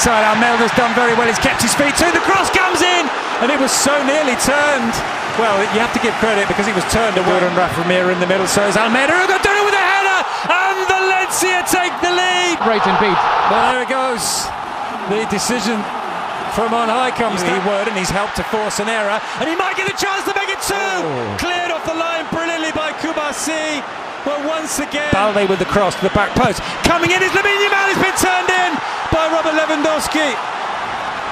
inside. Almeda's done very well. He's kept his feet too. The cross comes in, and it was so nearly turned. Well, you have to give credit because it was turned away. And Rafa Mir in the middle, so is Almeida, who got done it with a header, and Valencia take the lead. Great and beat. Well, there it goes. The decision from on high comes the word, and he's helped to force an error, and he might get a chance to make it two. Cleared off the line brilliantly by Kubasi. Well, once again, Balde with the cross to the back post. Coming in is Lamine Yamal. Has been turned in by Robert Lewandowski,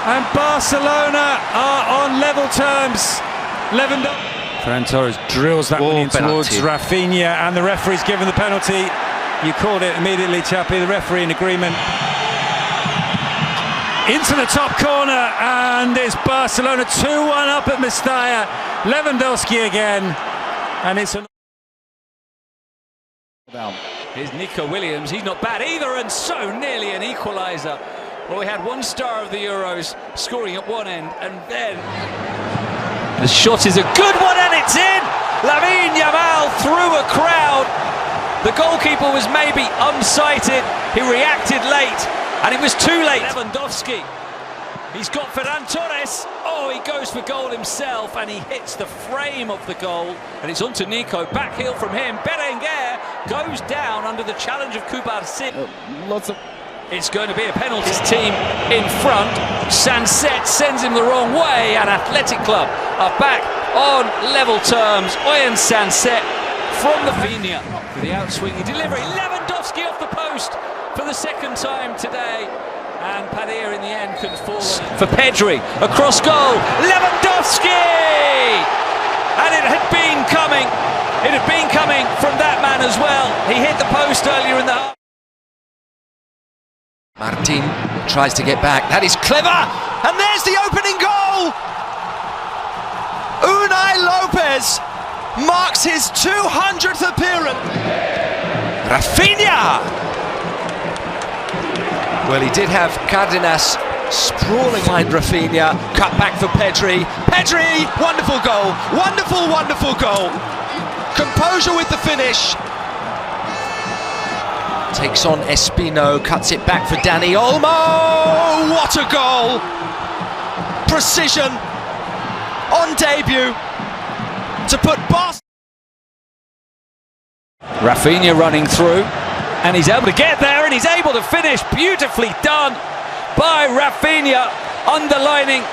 and Barcelona are on level terms. Ferran Torres drills that one in towards Rafinha, and the referee's given the penalty. You called it immediately, Chappie. The referee in agreement. Into the top corner, and it's Barcelona 2-1 up at Mestalla. Lewandowski again, and it's an... Here's Nico Williams. He's not bad either, and so nearly an equaliser. Well, we had one star of the Euros scoring at one end, and then the shot is a good one, and it's in. Lamine Yamal through a crowd. The goalkeeper was maybe unsighted. He reacted late, and it was too late. Lewandowski. He's got Ferran Torres. Oh, he goes for goal himself, and he hits the frame of the goal, and it's onto Nico. Back heel from him. Berenguer goes down under the challenge of Kubarsi. It's going to be a penalty. His team in front. Sanset sends him the wrong way, and Athletic Club are back on level terms. Oyen Sanset from the Vinia for the outswinging delivery. Lewandowski off the post for the second time today. And Padilla in the end couldn't fall on it. For Pedri, across goal, Lewandowski! And it had been coming. It had been coming from that man as well. He hit the post earlier in the half. Martin tries to get back. That is clever! And there's the opening goal! Unai Lopez marks his 200th appearance. Rafinha! Well, he did have Cardenas sprawling behind Rafinha. Cut back for Pedri. Pedri! Wonderful goal! Wonderful, wonderful goal! Composure with the finish. Takes on Espino, cuts it back for Dani Olmo. What a goal! Precision on debut to put Barca. Rafinha running through, and he's able to get there, and he's able to finish. Beautifully done by Rafinha, underlining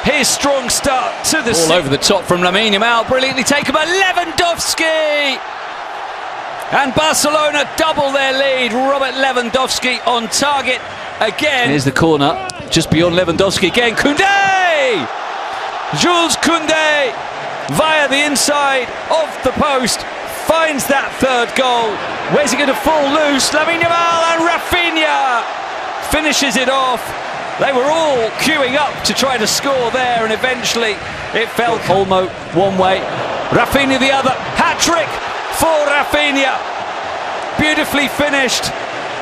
his strong start to the all over the top from Lamine Yamal. Brilliantly taken by Lewandowski. And Barcelona double their lead. Robert Lewandowski on target again. Here's the corner, just beyond Lewandowski again. Koundé! Jules Koundé, via the inside of the post, finds that third goal. Where's he going to fall loose? Lamine Yamal, and Rafinha finishes it off. They were all queuing up to try to score there, and eventually it fell. Olmo one way, Rafinha the other. Hat-trick for Rafinha, beautifully finished,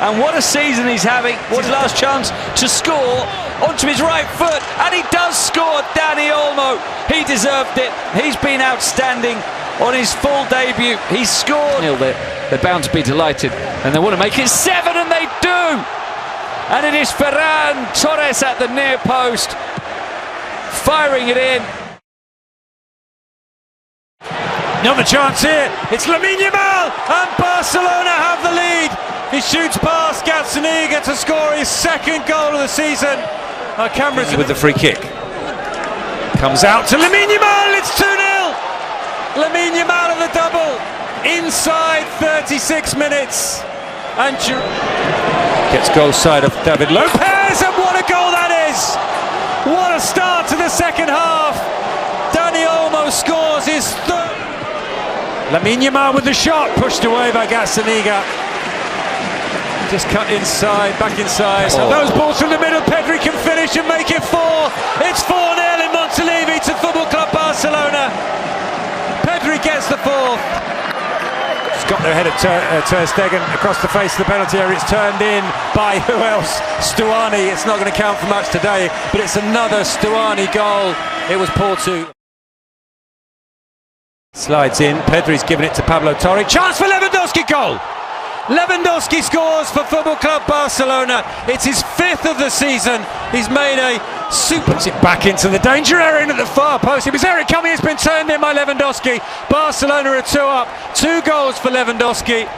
and what a season he's having. What his last chance to score onto his right foot, and he does score. Dani Olmo, he deserved it. He's been outstanding on his full debut. He's scored. They're bound to be delighted, and they want to make it 7, and they do. And it is Ferran Torres at the near post, firing it in. Another chance here. It's Lamine Yamal, and Barcelona have the lead. He shoots past Gazzaniga to score his second goal of the season. Our cameras with the free kick. Comes out to Lamine Yamal. It's 2-0. Lamine Yamal at the double inside 36 minutes, and gets goal side of David Lopez, and what a goal that is! What a start to the second half. Dani Olmo scores his third. Lamine Yamal with the shot, pushed away by Gazzaniga. Just cut inside, back inside. So those balls from the middle, Pedri can finish and make it 4. It's 4-0 in Montilivi to Football Club Barcelona. Pedri gets the 4th. It's got their head of Ter Stegen across the face of the penalty area. It's turned in by who else? Stuani. It's not going to count for much today, but it's another Stuani goal. It was Porto. Slides in, Pedri's given it to Pablo Torre. Chance for Lewandowski, goal! Lewandowski scores for Football Club Barcelona. It's his 5th of the season. He's made a super... Puts it back into the danger area and at the far post. It was Eric coming, it's been turned in by Lewandowski. Barcelona are 2 up. 2 goals for Lewandowski.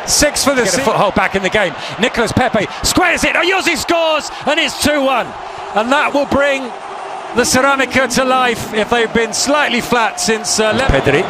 6 for the season. Foothold back in the game. Nicolas Pepe squares it. Oyosi scores and it's 2-1. And that will bring the Ceramica to life if they've been slightly flat since Pedri.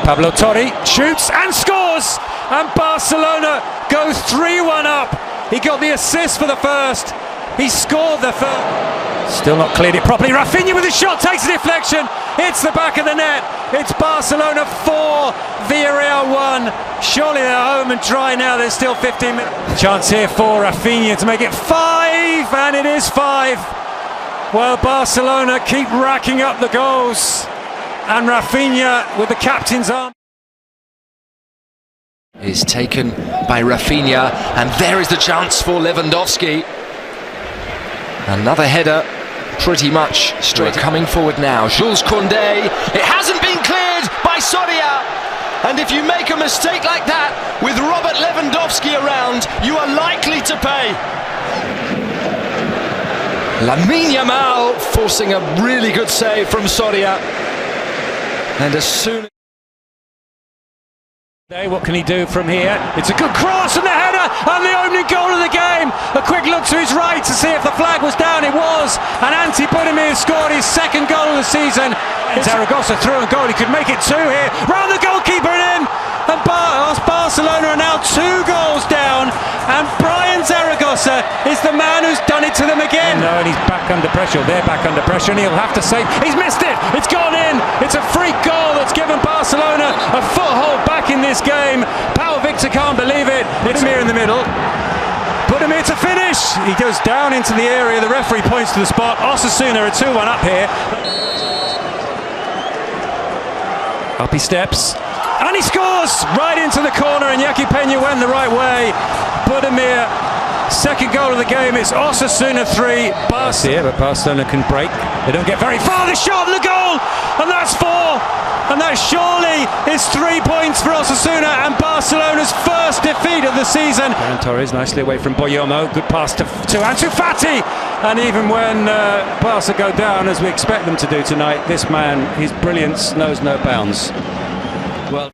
Pablo Torre shoots and scores, and Barcelona goes 3-1 up. He got the assist for the first, he scored the third. Still not cleared it properly. Rafinha with a shot, takes a deflection, hits the back of the net. It's Barcelona 4, Villarreal 1. Surely they're home and dry now. There's still 15 minutes. Chance here for Rafinha to make it 5, and it is 5. Well, Barcelona keep racking up the goals, and Rafinha with the captain's arm is taken by Rafinha, and there is the chance for Lewandowski. Another header, pretty much straight coming forward now. Jules Koundé, it hasn't been cleared by Soria, and if you make a mistake like that with Robert Lewandowski around, you are likely to pay. Lamine Yamal forcing a really good save from Soria, and as soon... What can he do from here? It's a good cross and the header and the opening goal of the game. A quick look to his right to see if the flag was down. It was, and Hansi Flick scored his 2nd goal of the season. Zaragoza through and goal. He could make it 2 here. Round the goalkeeper and in. And Barcelona are now 2 goals down, and Brian Zaragoza is the man who's done it to them again. No, and he's back under pressure. They're back under pressure, and he'll have to save. He's missed it. It's gone in. It's a free goal that's given Barcelona a foothold back in this game. Pau Victor can't believe it. It's here in the middle. Put him here to finish. He goes down into the area. The referee points to the spot. Osasuna are 2-1 up here. Up he steps. And he scores right into the corner, and Iñaki Peña went the right way. Budimir, 2nd goal of the game. It's Osasuna 3, Barca here, but Barcelona can break. They don't get very far. The shot and the goal, and that's 4. And that surely is 3 points for Osasuna and Barcelona's first defeat of the season. Ferran Torres nicely away from Boyomo. Good pass to Ansu Fati. And even when Barca go down, as we expect them to do tonight, this man, his brilliance knows no bounds. Well,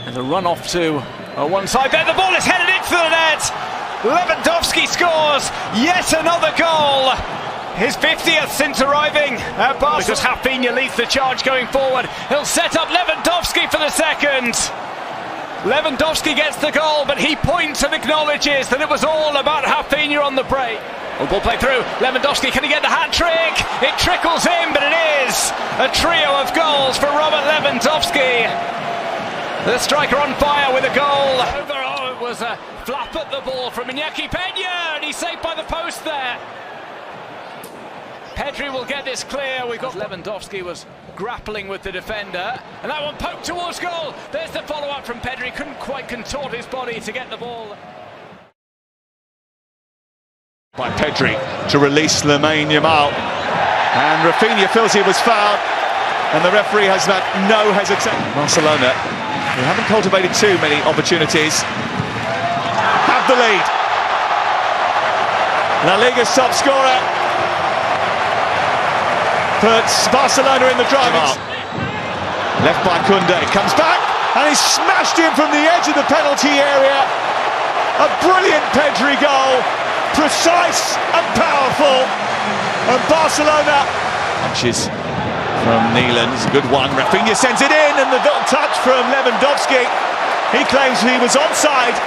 and a run off to one side there, the ball is headed into the net. Lewandowski scores yet another goal, his 50th since arriving at Barca. Because Rafinha leads the charge going forward, he'll set up Lewandowski for the 2nd. Lewandowski gets the goal, but he points and acknowledges that it was all about Rafinha on the break. Ball play through, Lewandowski, can he get the hat-trick? It trickles in, but it is a trio of goals for Robert Lewandowski. The striker on fire with a goal. Overall, it was a flap at the ball from Iñaki Peña, and he's saved by the post there. Pedri will get this clear. We've got Lewandowski was grappling with the defender, and that one poked towards goal. There's the follow-up from Pedri, couldn't quite contort his body to get the ball. By Pedri to release Lamine Yamal, and Rafinha feels he was fouled, and the referee has had no hesitation. Barcelona, who haven't cultivated too many opportunities, have the lead. La Liga's top scorer puts Barcelona in the driving. Left by Koundé, comes back and he's smashed in from the edge of the penalty area. A brilliant Pedri goal. Precise and powerful, and Barcelona. Punches from Neelan, it's a good one. Rafinha sends it in, and the little touch from Lewandowski. He claims he was onside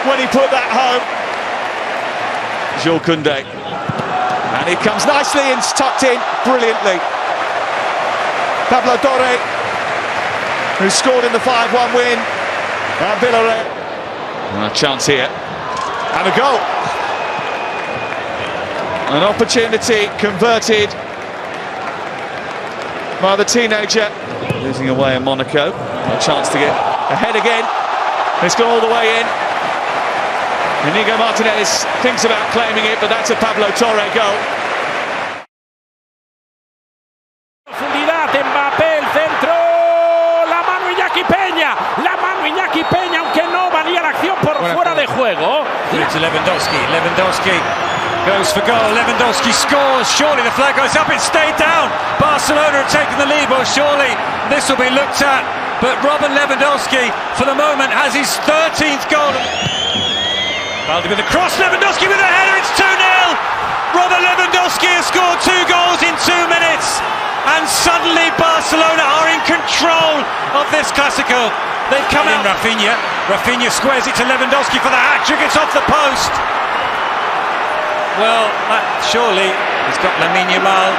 when he put that home. Jules Koundé, and it comes nicely and tucked in brilliantly. Pablo Torre, who scored in the 5-1 win at Villarreal. A chance here, and a goal. An opportunity converted by the teenager, losing away in Monaco. A chance to get ahead again. It's gone all the way in. Inigo Martinez thinks about claiming it, but that's a Pablo Torre goal. Profundidad, Mbappé, el centro, la mano Iñaki Peña, aunque no valía la acción por... to Lewandowski. Lewandowski goes for goal. Lewandowski scores. Surely the flag goes up. It stayed down. Barcelona have taken the lead. Well, surely this will be looked at. But Robert Lewandowski, for the moment, has his 13th goal. Baldi with the cross. Lewandowski with a header. It's 2-0. Robert Lewandowski has scored 2 goals in 2 minutes. And suddenly Barcelona are in control of this Clásico. They've come in Rafinha. Rafinha squares it to Lewandowski for the hat-trick. It's off the post. Well, surely he's got Lamine Yamal.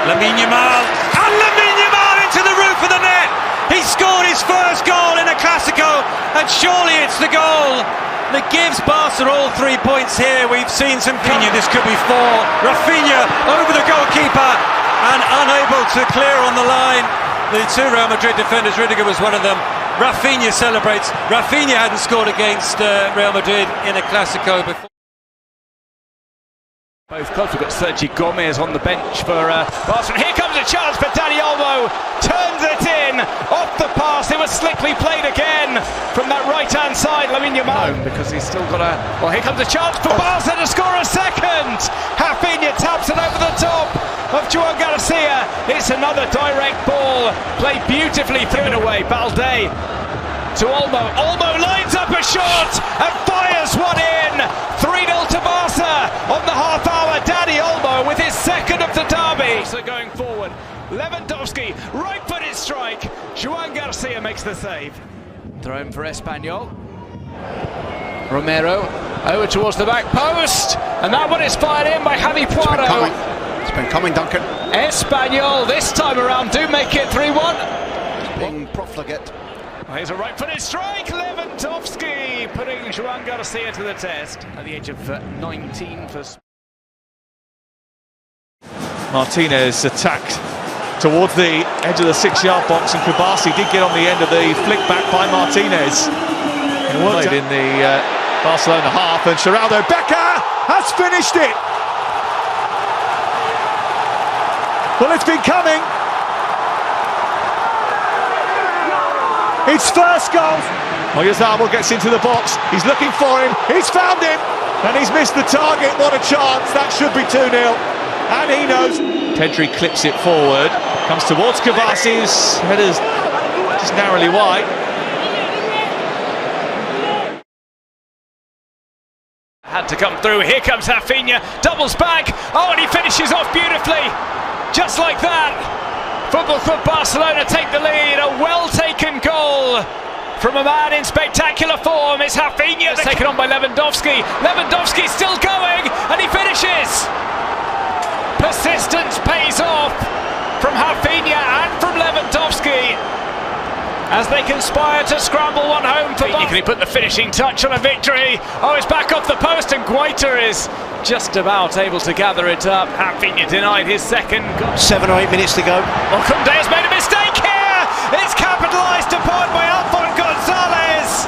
Lamine Yamal. And Lamine Yamal into the roof of the net. He scored his first goal in a Clásico. And surely it's the goal that gives Barca all 3 points here. We've seen some this could be 4. Rafinha over the goalkeeper and unable to clear on the line. The 2 Real Madrid defenders, Rudiger was one of them. Rafinha celebrates. Rafinha hadn't scored against Real Madrid in a Clásico before. Both clubs. We've got Sergi Gomez on the bench for Barca. Here comes a chance for Dani Olmo. Turns it in. Off the pass. It was slickly played again from that right-hand side. Lamine Yamal. Because he's still got a... Well, here comes a chance for Barca to score a second. Rafinha taps it over the top of Joan Garcia. It's another direct ball. Played beautifully through it away. Balde to Olmo. Olmo lines up a shot and fires one in. 3-0 to Barca on the half hour. Dani Olmo with his second of the derby. So going forward, Lewandowski, right-footed strike. Joan Garcia makes the save. Thrown for Espanyol. Romero over towards the back post, and that one is fired in by Javi Puaro. It's been coming, Duncan. Espanyol this time around do make it 3-1. Being profligate. Well, here's a right-footed strike. Lewandowski putting Joan Garcia to the test at the age of 19 for... Martinez attacked towards the edge of the 6-yard box, and Kubasi did get on the end of the flick back by Martinez. It worked in the Barcelona half, and Geraldo Becker has finished it. Well, it's been coming. It's first goal. Oyarzabal gets into the box. He's looking for him. He's found him, and he's missed the target. What a chance! That should be 2-0. And he knows. Pedri clips it forward, comes towards Kubasi's header's just narrowly wide. Had to come through. Here comes Rafinha, doubles back. Oh, and he finishes off beautifully, just like that. Football Club Barcelona take the lead. A well-taken goal from a man in spectacular form. It's Rafinha. It's taken on by Lewandowski. Lewandowski still going, and he finishes. Persistence pays off from Rafinha and from Lewandowski as they conspire to scramble one home for Barca. Can he put the finishing touch on a victory? Oh, it's back off the post, and Guaita is just about able to gather it up. Rafinha denied his second goal. 7 or 8 minutes to go. Well, Koundé has made a mistake here. It's capitalised upon by Alphonse Gonzalez,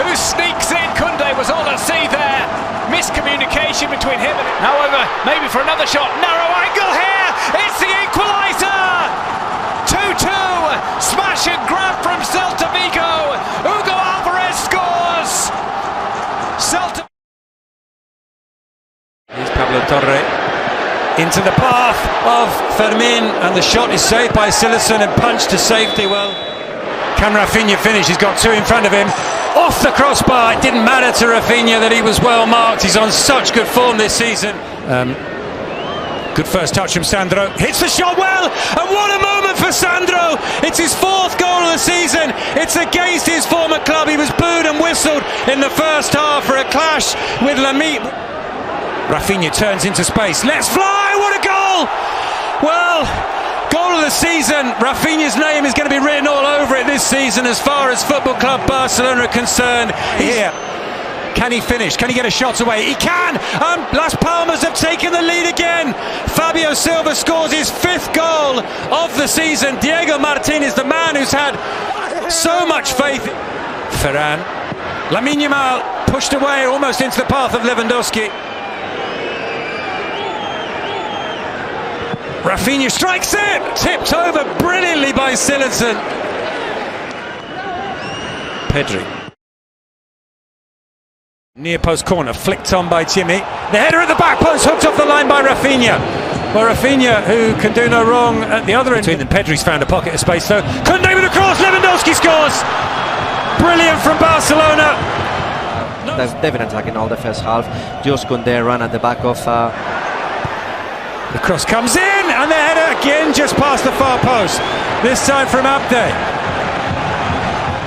who sneaks in. Koundé was all at sea there. Miscommunication between him and... However, maybe for another shot. Narrow angle here. It's the equaliser. 2-2. Smash and grab from Celta Vigo. Hugo Alvarez scores. Celta... Here's Pablo Torre into the path of Fermin, and the shot is saved by Silerson and punched to safety. Well, can Rafinha finish? He's got 2 in front of him. Off the crossbar. It didn't matter to Rafinha that he was well marked. He's on such good form this season. Good first touch from Sandro. Hits the shot well, and what a moment for Sandro. It's his 4th goal of the season. It's against his former club. He was booed and whistled in the first half for a clash with Lamine. Rafinha turns into space. Let's fly! What a goal! Well, goal of the season. Rafinha's name is going to be written all over it this season as far as Football Club Barcelona are concerned. Here, can he finish? Can he get a shot away? He can! Las Palmas have taken the lead again. Fabio Silva scores his 5th goal of the season. Diego Martinez, the man who's had so much faith. Ferran. Lamine Yamal pushed away almost into the path of Lewandowski. Rafinha strikes it! Tipped over brilliantly by Silerson. Pedri. Near post corner, flicked on by Jimmy. The header at the back post, hooked off the line by Rafinha. Well, Rafinha, who can do no wrong at the other end. Between them, Pedri's found a pocket of space though. Koundé with a cross, Lewandowski scores! Brilliant from Barcelona. That's definite attack in all the first half. Jules Koundé ran at the back of... The cross comes in, and the header again just past the far post. This time from Abde.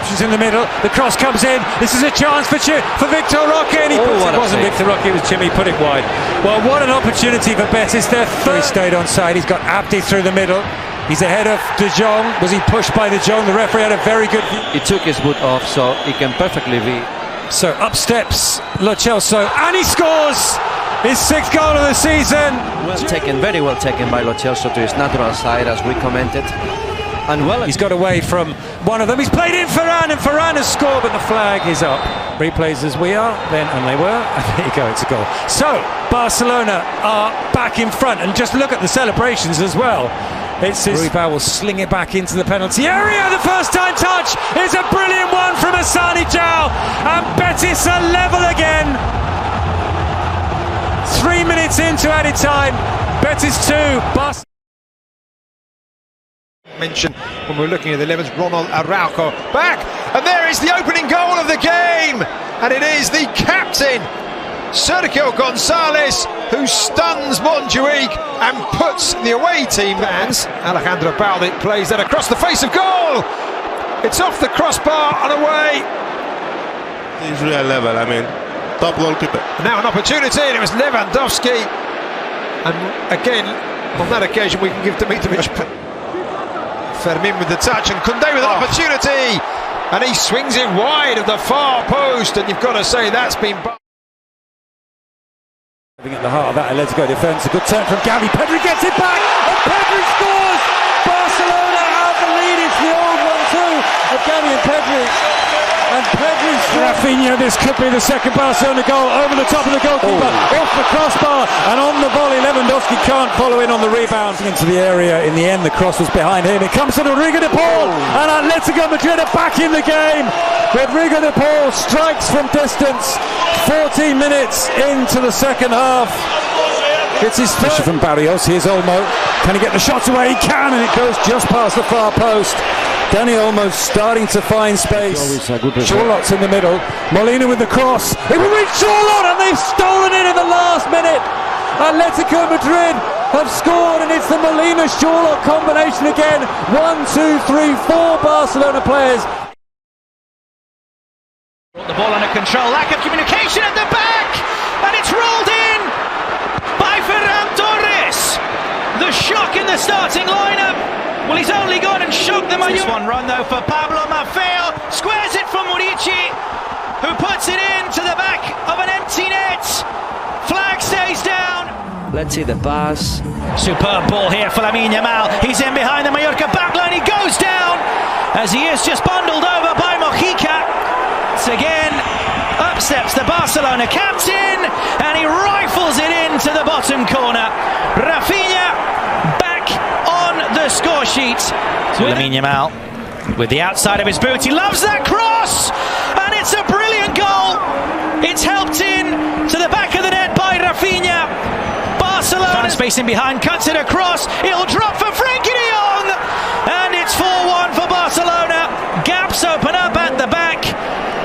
She's in the middle, the cross comes in, this is a chance for Victor Roque, and he puts it wasn't Victor Roque, it was Jimmy, put it wide. Well, what an opportunity for Betis. Their third. He stayed on side, he's got Abde through the middle, he's ahead of De Jong. Was he pushed by De Jong? The referee had a very good view. He took his boot off, so he can perfectly be. So up steps Lo Celso, and he scores his 6th goal of the season. Well taken, very well taken by Lo Celso to his natural side, as we commented. And well, he's got away from one of them. He's played in Ferran, and Ferran has scored, but the flag is up. Replays as we are, then, and they were. And there you go, it's a goal. So Barcelona are back in front, and just look at the celebrations as well. It's his Rubao will sling it back into the penalty area. The first time touch is a brilliant one from Asani Jao, and Betis are level again. 3 minutes into added time. Betis 2, Barcelona. Mention when we're looking at the 11s, Ronald Araujo back, and there is the opening goal of the game, and it is the captain Sergio Gonzalez who stuns Montjuic and puts the away team fans. Alejandro Balde plays that across the face of goal. It's off the crossbar and away. He's real level, I mean, top goalkeeper. Now an opportunity, and it was Lewandowski, and again on that occasion we can give Dimitrovic. Fermin with the touch, and Koundé with an opportunity, and he swings it wide of the far post, and you've got to say that's been... At the heart of that Atletico defence, a good turn from Gavi, Pedri gets it back, and Pedri scores! Barcelona have the lead, it's the old 1-2 of Gavi and Pedri. And Pedri, Rafinha, this could be the second Barcelona goal, over the top of the goalkeeper, off the crossbar, and on the volley. Lewandowski can't follow in on the rebound into the area. In the end, the cross was behind him. It comes to Rodrigo de Paul, and Atletico Madrid are back in the game. Rodrigo de Paul strikes from distance, 14 minutes into the second half. It's his third. From Barrios, here's Olmo. Can he get the shots away? He can, and it goes just past the far post. Dani Olmo starting to find space. Charlotte's in the middle. Molina with the cross. It will reach Charlotte, and they've stolen it in the last minute. Atletico Madrid have scored, and it's the Molina-Charlotte combination again. 1, 2, 3, 4 Barcelona players. The ball under control, lack of communication at the back, and it's rolled in by Ferran Torres. The shock in the starting lineup. Well, he's only gone and shocked them. This one run though for Pablo Maffeo, squares it from Murici, who puts it into the back of an empty net. Flag stays down. Let's see the pass. Superb ball here for Lamine Yamal. He's in behind the Mallorca backline. He goes down as he is just bundled over by Mojica. It's again, up steps the Barcelona captain, and he rifles it into the bottom corner. Rafinha back on the score sheet. Lamine Yamal with the outside of his boot. He loves that cross, and it's a brilliant goal. It's helped in to the back of the net by Rafinha. Barcelona space in behind, cuts it across. It'll drop for Frenkie de Jong, and it's 4-1 for Barcelona. Gaps open up at the back,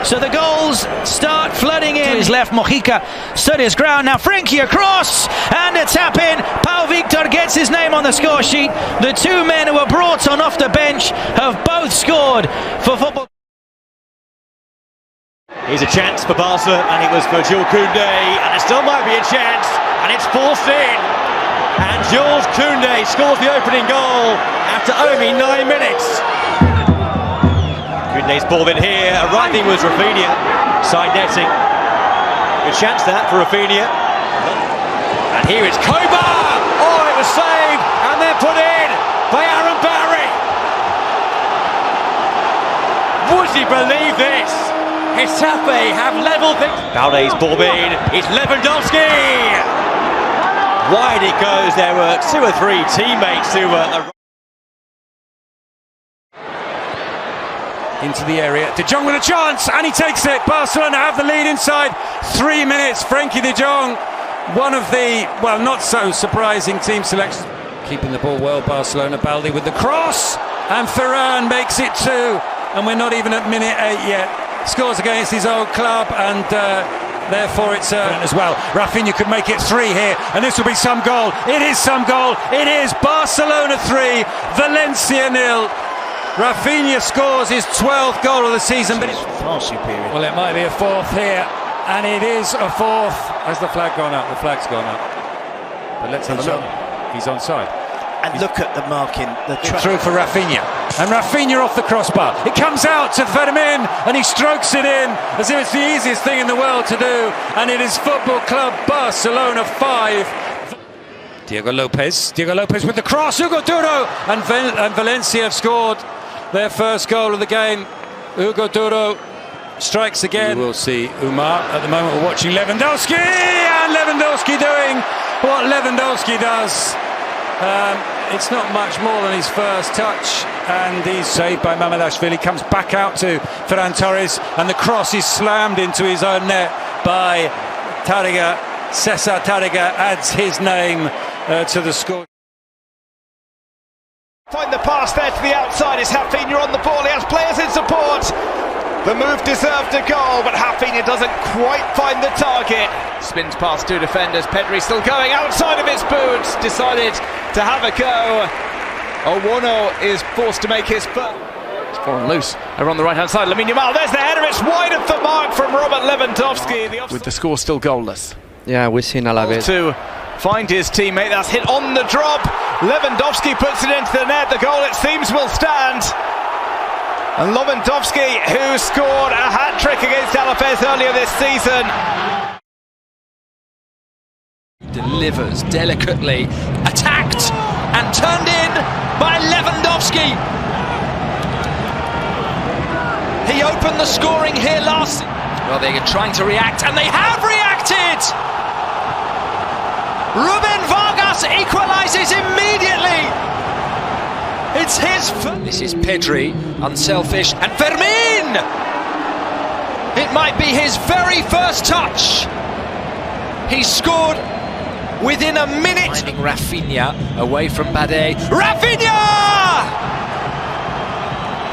so the goals start flooding in. To his left, Mojica stood his ground. Now Frenkie across, and a tap in. Pau Victor gets his name on the score sheet. The two men who were brought on off the bench have both scored for football. Here's a chance for Barca, and it was for Jules Koundé, and there still might be a chance, and it's forced in. And Jules Koundé scores the opening goal after only 9 minutes. Koundé's ball in here, arriving was Rafinha, side netting. Good chance that for Rafinha. And here it's Koba! Oh, it was saved, and then put in by Aaron Barry. Would you believe this? Getafe have levelled things. Balde's ball in, it's Lewandowski! Wide it goes, there were 2 or 3 teammates who were... into the area. De Jong with a chance, and he takes it. Barcelona have the lead inside 3 minutes. Frenkie de Jong, one of the, well, not so surprising team selections. Keeping the ball well, Barcelona. Baldi with the cross, and Ferran makes it 2, and we're not even at minute 8 yet. Scores against his old club, and therefore it's as well. Rafinha could make it 3 here, and this will be some goal. It is some goal. It is Barcelona 3, Valencia 0. Rafinha scores his 12th goal of the season, but it's far superior. Well, it might be a 4th here, and it is a 4th. Has the flag gone up? The flag's gone up. But let's have a look. He's onside. And look at the marking. Through for Rafinha, and Rafinha off the crossbar. It comes out to Fermin, and he strokes it in as if it's the easiest thing in the world to do. And it is Football Club Barcelona 5. Diego Lopez with the cross. Hugo Duro and Valencia have scored their first goal of the game. Hugo Duro strikes again. We will see Umar. At the moment we're watching Lewandowski, and Lewandowski doing what Lewandowski does. It's not much more than his first touch, and he's saved by Mamardashvili. Comes back out to Ferran Torres, and the cross is slammed into his own net by Tariga. Cesar Tariga adds his name to the score. Find the pass there to the outside. It's Rafinha on the ball. He has players in support. The move deserved a goal, but Rafinha doesn't quite find the target. Spins past 2 defenders. Pedri still going outside of his boots. Decided to have a go. Owono is forced to make his first. It's fallen loose over on the right hand side. Lamine Yamal, there's the header. It's wide of the mark from Robert Lewandowski. With the score still goalless. Yeah, we've seen Alaves to find his teammate. That's hit on the drop. Lewandowski puts it into the net. The goal, it seems, will stand. And Lewandowski, who scored a hat-trick against Alaves earlier this season. Delivers delicately, attacked and turned in by Lewandowski. He opened the scoring here last. Well, they're trying to react, and they have reacted. Ruben Vargas equalises immediately. It's his. This is Pedri, unselfish, and Fermin. It might be his very first touch. He scored within a minute. Finding Rafinha away from Bade. Rafinha!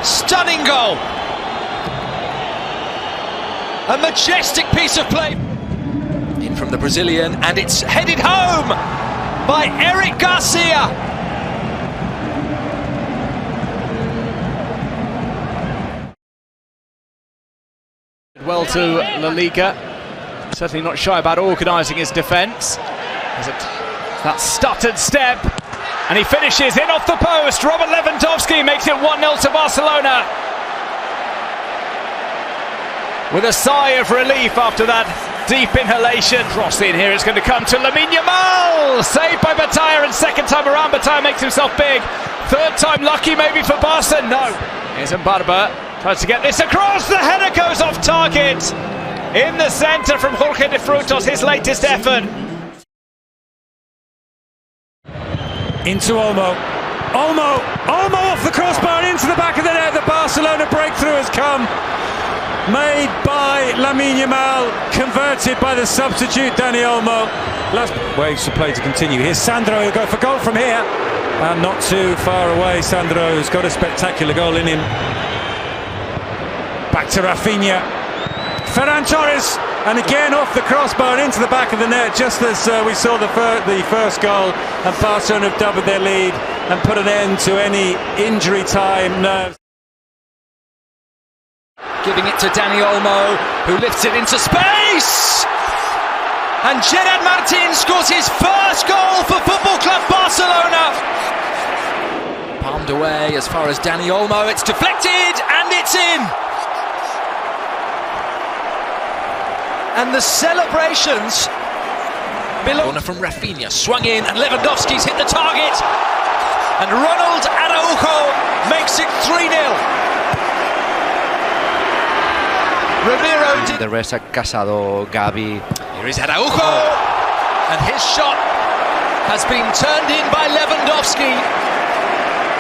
Stunning goal. A majestic piece of play. In from the Brazilian, and it's headed home by Eric Garcia. Well to laliga. Certainly not shy about organising his defence. That stuttered step, and he finishes in off the post. Robert Lewandowski makes it 1-0 to Barcelona. With a sigh of relief after that deep inhalation. Cross in here, it's going to come to Lamine Yamal. Saved by Bataya, and second time around Bataya makes himself big. Third time lucky maybe for Barca. No. Here's Mbarba. Tries to get this across. The header goes off target. In the centre from Jorge de Frutos, his latest effort. Into Olmo off the crossbar and into the back of the net. The Barcelona breakthrough has come. Made by Lamine Yamal, converted by the substitute Dani Olmo. Last waves to play to continue. Here's Sandro, he'll go for goal from here. And not too far away, Sandro's got a spectacular goal in him. Back to Rafinha. Ferran Torres, and again off the crossbar and into the back of the net, just as we saw the first goal, and Barcelona have doubled their lead and put an end to any injury time nerves. Giving it to Dani Olmo, who lifts it into space! And Gerard Martin scores his first goal for Football Club Barcelona! Palmed away as far as Dani Olmo, it's deflected, and it's in! And the celebrations belong. Corner from Rafinha, swung in, and Lewandowski's hit the target. And Ronald Araujo makes it 3-0. Ramiro did. The rest are Casado, Gavi. Here is Araujo, and his shot has been turned in by Lewandowski.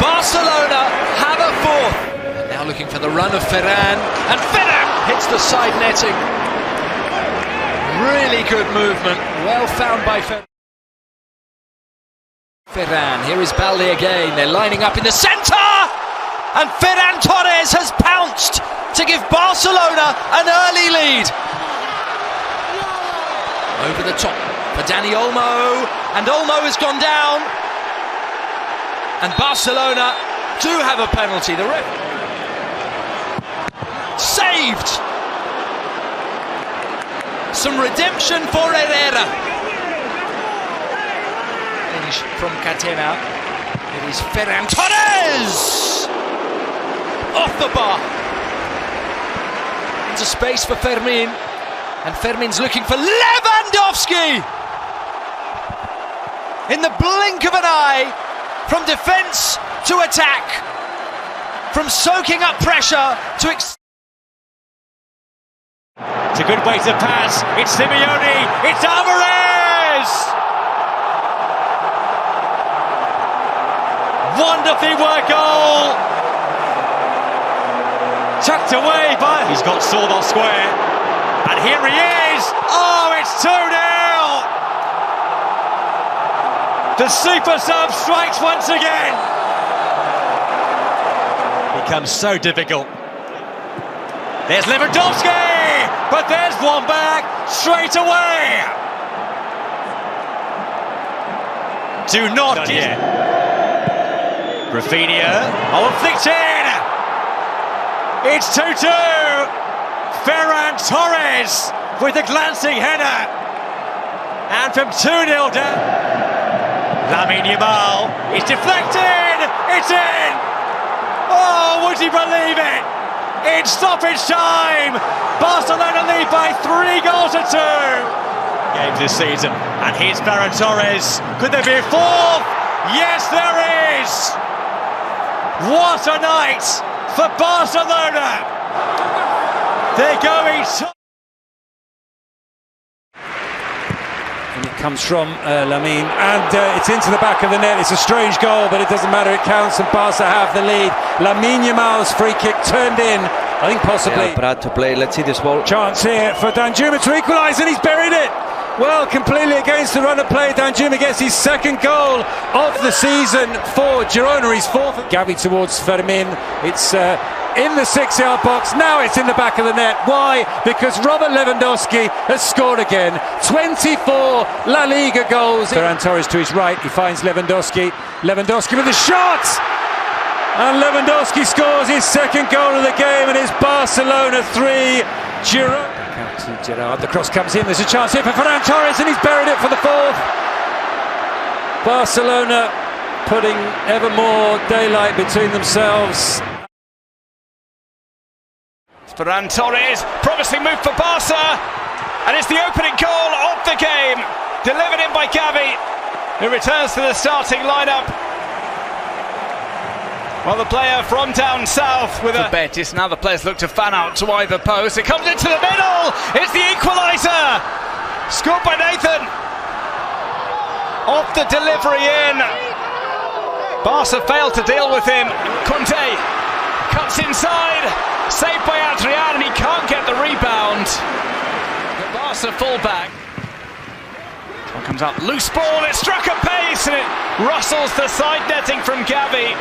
Barcelona have a fourth. And now looking for the run of Ferran, and Ferran hits the side netting. Really good movement, well found by Ferran. Here is Balde again, they're lining up in the centre! And Ferran Torres has pounced to give Barcelona an early lead. Over the top for Dani Olmo, and Olmo has gone down. And Barcelona do have a penalty. The ref saved. Some redemption for Herrera. Finish from Catena. It is Ferran Torres off the bar. Into space for Fermin, and Fermin's looking for Lewandowski. In the blink of an eye, from defence to attack, from soaking up pressure to it's a good way to pass. It's Simeone, it's Alvarez! Wonderfully worked goal! Tucked away by... He's got Sordo square. And here he is! Oh, it's 2-0! The super sub strikes once again! Becomes so difficult. There's Lewandowski! But there's one back straight away! Do not get... Rafinha, inflicted! It's 2-2! Ferran Torres with a glancing header! And from 2-0 down... Lamine Yamal is deflected! It's in! Oh, would you believe it? In stoppage time! Barcelona lead by 3-2! Games this season, and here's Ferran Torres. Could there be a fourth? Yes, there is! What a night for Barcelona! They're going to... And it comes from Lamine, and it's into the back of the net. It's a strange goal, but it doesn't matter, it counts, and Barca have the lead. Lamine Yamal's free kick turned in, I think possibly. Brad to play, let's see this ball. Chance here for Danjuma to equalise, and he's buried it! Well, completely against the run of play. Danjuma gets his second goal of the season for Girona, his fourth. Gavi towards Fermin, it's in the 6-yard box, now it's in the back of the net. Why? Because Robert Lewandowski has scored again. 24 La Liga goals. Ferran Torres to his right, he finds Lewandowski. Lewandowski with a shot! And Lewandowski scores his second goal of the game, and it's Barcelona 3, Girona. Out to Gerard, the cross comes in, there's a chance here for Ferran Torres, and he's buried it for the fourth. Barcelona putting ever more daylight between themselves. Ferran Torres, promising move for Barca, and it's the opening goal of the game, delivered in by Gavi, who returns to the starting lineup. Well, the player from down south with a Betis. Now the players look to fan out to either post. It comes into the middle. It's the equaliser. Scored by Nathan. Off the delivery in. Barca failed to deal with him. Conte cuts inside. Saved by Adrian, and he can't get the rebound. The Barca fullback. One comes up, loose ball. It struck a pace, and it rustles the side netting from Gavi.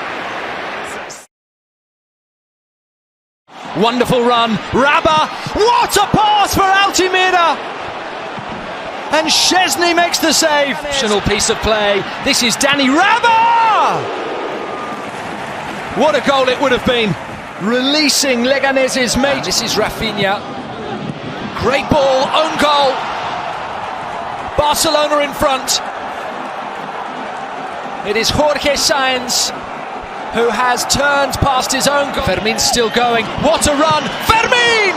Wonderful run, Rabah, what a pass for Altimira! And Szczesny makes the save. Optional piece of play, this is Dani Rabah! What a goal it would have been, releasing Leganes's mate. This is Rafinha, great ball, own goal, Barcelona in front. It is Jorge Sainz who has turned past his own goal. Fermin's still going. What a run! Fermin!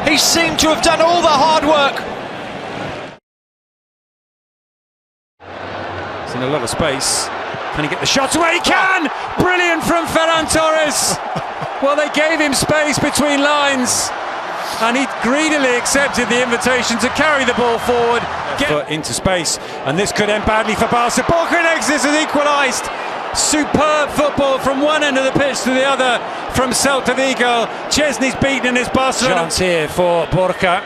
He seemed to have done all the hard work. He's in a lot of space. Can he get the shot away? He can! Brilliant from Ferran Torres. Well, they gave him space between lines, and he greedily accepted the invitation to carry the ball forward, get into space, and this could end badly for Barca. Borja has equalised, Superb football from one end of the pitch to the other from Celta Vigo. Chesney's beaten in his Barcelona. Chance here for Barca.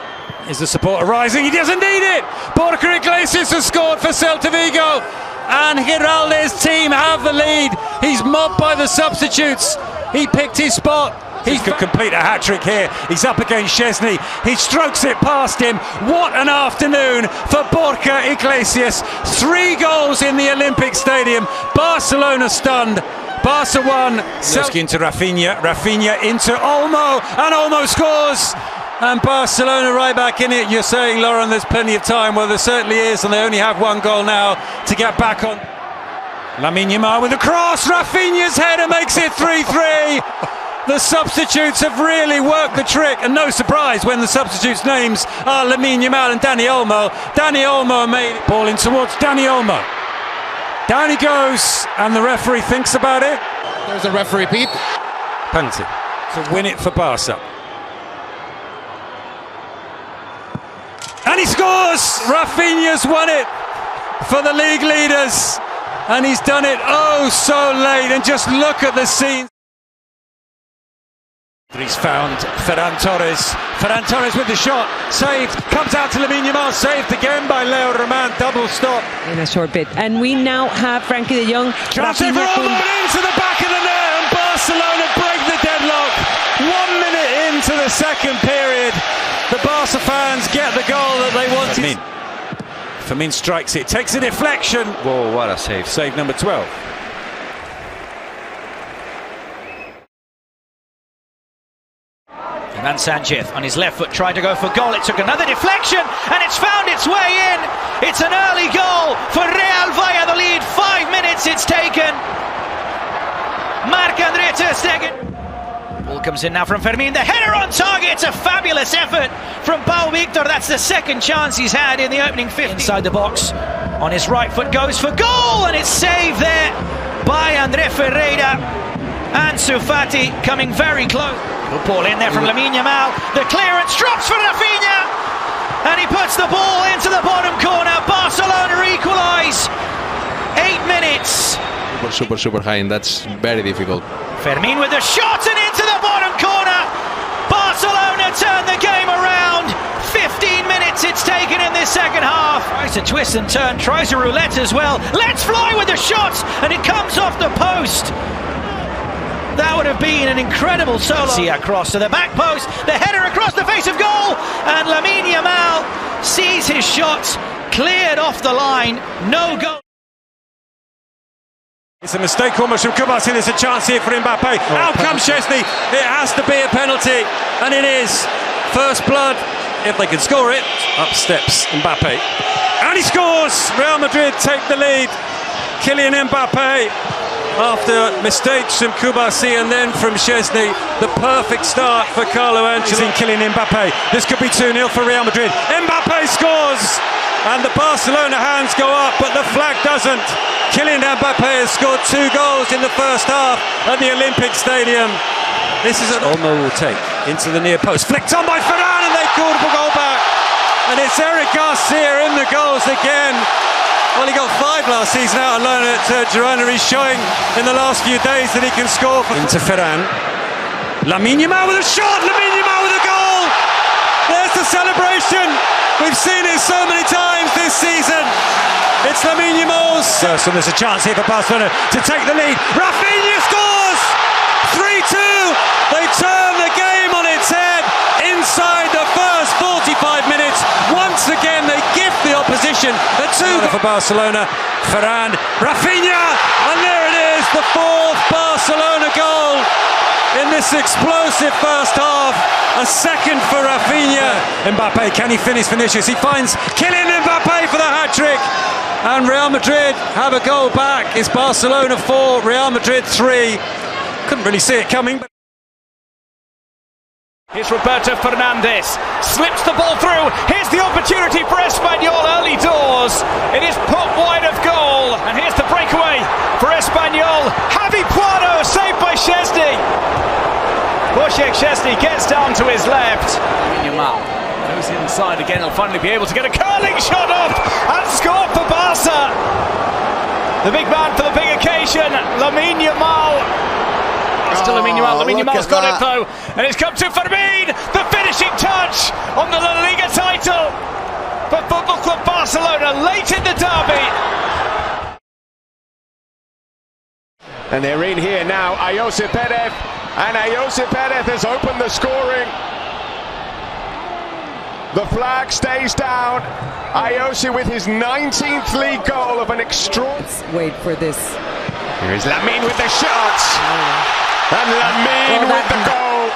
Is the supporter rising? He doesn't need it! Borja Iglesias has scored for Celta Vigo, and Giralde's team have the lead. He's mobbed by the substitutes. He picked his spot. He could complete a hat-trick here. He's up against Szczesny. He strokes it past him. What an afternoon for Borja Iglesias. 3 goals in the Olympic Stadium. Barcelona stunned. Barca won. Selski into Rafinha. Rafinha into Olmo. And Olmo scores. And Barcelona right back in it. You're saying, Lauren, there's plenty of time. Well, there certainly is. And they only have 1 goal now to get back on. Lamine Yamal with a cross. Rafinha's header makes it 3-3. The substitutes have really worked the trick, and no surprise when the substitutes' names are Lamine Yamal and Dani Olmo. Dani Olmo made it. Ball in towards Dani Olmo. Down he goes, and the referee thinks about it. There's a referee, Pete. Penalty to win it for Barca. And he scores! Rafinha's won it for the league leaders, and he's done it oh so late, and just look at the scene. He's found Ferran Torres. Ferran Torres with the shot, saved, comes out to Lamine Yamal, saved again by Leo Roman, double stop. In a short bit. And we now have Frankie de Jong. Chance for Olmo into the back of the net, and Barcelona break the deadlock. 1 minute into the second period. The Barca fans get the goal that they wanted. Fermin strikes it, takes a deflection. Whoa, what a save. Save number 12. Ivan Sanchez on his left foot tried to go for goal. It took another deflection and it's found its way in. It's an early goal for Real Valladolid. 5 minutes it's taken. Marc-André ter Stegen. Ball comes in now from Fermin. The header on target. It's a fabulous effort from Pau Victor. That's the second chance he's had in the opening 50. Inside the box. On his right foot goes for goal, and it's saved there by André Ferreira. Ansu Fati coming very close. Good ball in there from Lamine Yamal. The clearance drops for Rafinha, and he puts the ball into the bottom corner. Barcelona equalise. 8 minutes. Super high, and that's very difficult. Fermin with the shot and into the bottom corner. Barcelona turn the game around. 15 minutes it's taken in this second half. Tries to twist and turn, tries a roulette as well. Let's fly with the shot, and it comes off the post. That would have been an incredible solo. See across to the back post, the header across the face of goal, and Lamine Yamal sees his shot cleared off the line. No goal. It's a mistake almost from Kubasi. There's a chance here for Mbappe. Out comes Szczesny. It has to be a penalty, and it is. First blood. If they can score it, up steps Mbappe. And he scores! Real Madrid take the lead. Kylian Mbappe, after mistakes from Kubasi and then from Szczesny, the perfect start for Carlo Ancelotti. Kylian Mbappe. This could be 2-0 for Real Madrid. Mbappe scores! And the Barcelona hands go up, but the flag doesn't. Kylian Mbappe has scored 2 goals in the first half at the Olympic Stadium. This is an Olmo will take into the near post. Flicked on by Ferran, and they called for goal back. And it's Eric Garcia in the goals again. Well, he got 5 last season out on loan at Girona. He's showing in the last few days that he can score. Into Ferran. Lamine Yamal with a shot. Lamine Yamal with a goal. There's the celebration. We've seen it so many times this season. It's Lamine Yamal's. So there's a chance here for Barcelona to take the lead. Rafinha scores! 3-2. They turn the game on its head inside the first 45 minutes. Once again, they gift the opposition a 2 for Barcelona. Ferran, Rafinha, and there it is, the 4th Barcelona goal in this explosive first half. A second for Rafinha. Mbappe, can he finish Vinicius? He finds Kylian Mbappe for the hat-trick. And Real Madrid have a goal back. It's Barcelona 4, Real Madrid 3. Couldn't really see it coming. But here's Roberto Fernandes, slips the ball through. Here's the opportunity for Espanyol early doors. It is put wide of goal, and here's the breakaway for Espanyol. Javi Puado saved by Szczesny. Wojciech Szczesny gets down to his left. Yamal goes inside again. He'll finally be able to get a curling shot off and score for Barca. The big man for the big occasion, Lamine Yamal. Still Lamine Yamal. Lamine Yamal's got it though, and it's come to Fermin. The finishing touch on the La Liga title for Football Club Barcelona late in the derby. And they're in here now. Ayoze Perez, and Ayoze Perez has opened the scoring. The flag stays down. Ayoze with his 19th league goal of an extraordinary. Wait for this. Here is Lamine with the shot. And Lamine with the goal.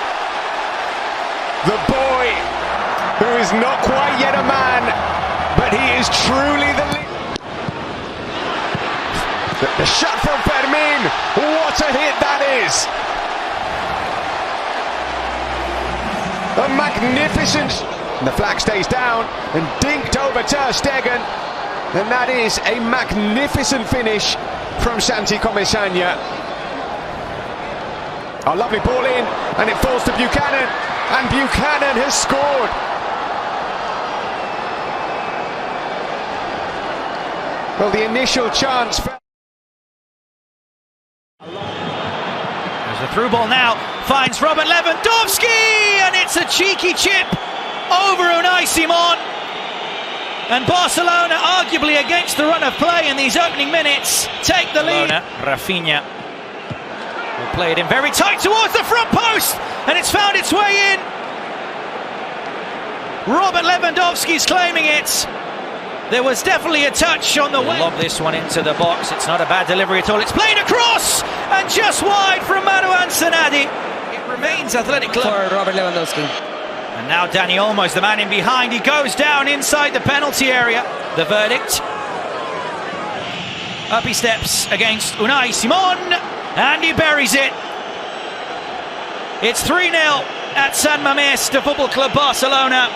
The boy who is not quite yet a man, but he is truly the shot from Fermin. What a hit that is. A magnificent. And the flag stays down and dinked over Ter Stegen. And that is a magnificent finish from Santi Comesaña. A lovely ball in, and it falls to Buchanan, and Buchanan has scored. Well, the initial chance. There's a through ball now, finds Robert Lewandowski, and it's a cheeky chip over Unai Simon. And Barcelona, arguably against the run of play in these opening minutes, take the lead. Rafinha will play it in very tight towards the front post, and it's found its way in. Robert Lewandowski's claiming it. There was definitely a touch on the wing. Lob this one into the box. It's not a bad delivery at all. It's played across and just wide from Manu Ansanadi. It remains Athletic Club For Robert Lewandowski. And now Dani Olmo's the man in behind. He goes down inside the penalty area. The verdict. Up he steps against Unai Simon, and he buries it. It's 3-0 at San Mamés to Football Club Barcelona.